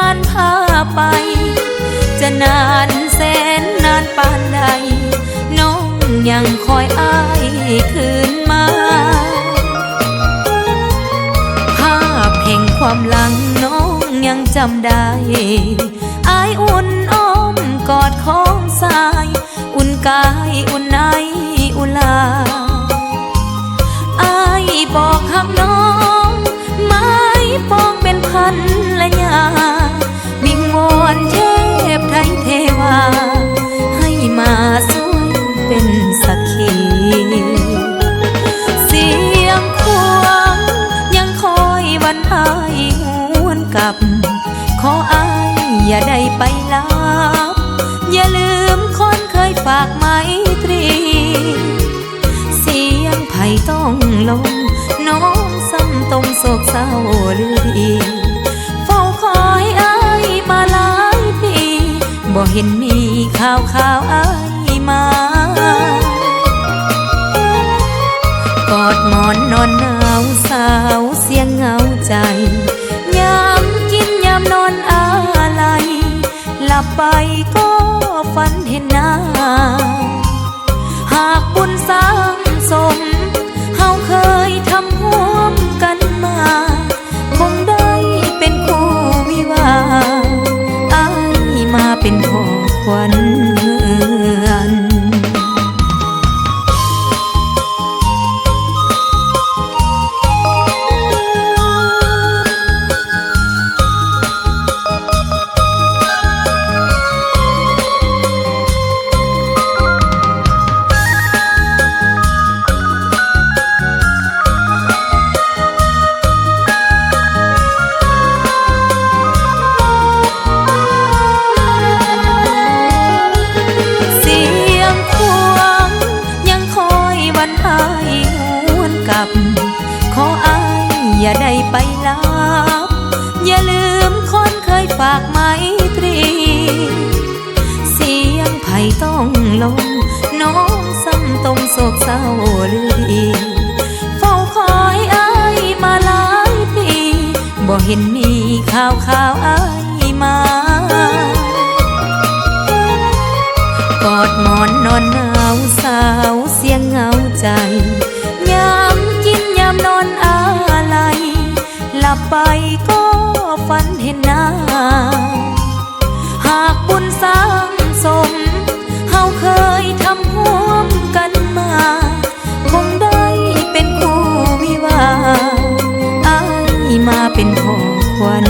านพาไปจะนานแสนนานปานใดน้องยังคอยอ้ายคืนมาภาพแห่งความหลังน้องยังจำได้อ้ายอุ่นอ้อมกอดของสายอุ่นกายอุ่นในอุลาอ้ายบอกหักน้องไม้ปองเป็นพันละยาวิงวอนเทพไทยเทวาให้มาช่วยเป็นสักขีเสียงควงยังคอยวันอ้ายหวนกลับขออ้ายอย่าได้ไปลับอย่าลืมคนเคยฝากไมตรีเสียงไผ่ต้องลงน้องซ้ำตรงโศกเศร้าลือดีเฝ้าคอยอ้ายมาหลายปีบ่เห็นมีข่าวอ้ายมากอดหมอนนอนหนาวสาวเสียงเหงาใจยามกินยามนอนอะไรหลับไปก็ฝันเห็นหน้าหากบุญสร้างสมเฮาเคยทำร่วมกันมาคงได้เป็นคู่วิวาอ้ายมาเป็นพ่อขวัญเมืองขออ้ายอย่าได้ไปลับอย่าลืมคนเคยฝากไมตรีเสียงไผ่ต้องลงน้องซ้ำตรงโศกเศร้าลือดีเฝ้าคอยอ้ายมาหลายปีบ่เห็นมีข่าวอ้ายมากอดหมอนนอนหนาวสาวเสียงเหงาใจยามกินยามนอนอะไรหลับไปก็ฝันเห็นหน้าหากบุญสร้างสมเฮาเคยทำร่วมกันมาคงได้เป็นคู่วิวาอ้ายมาเป็นพ่อขวัญ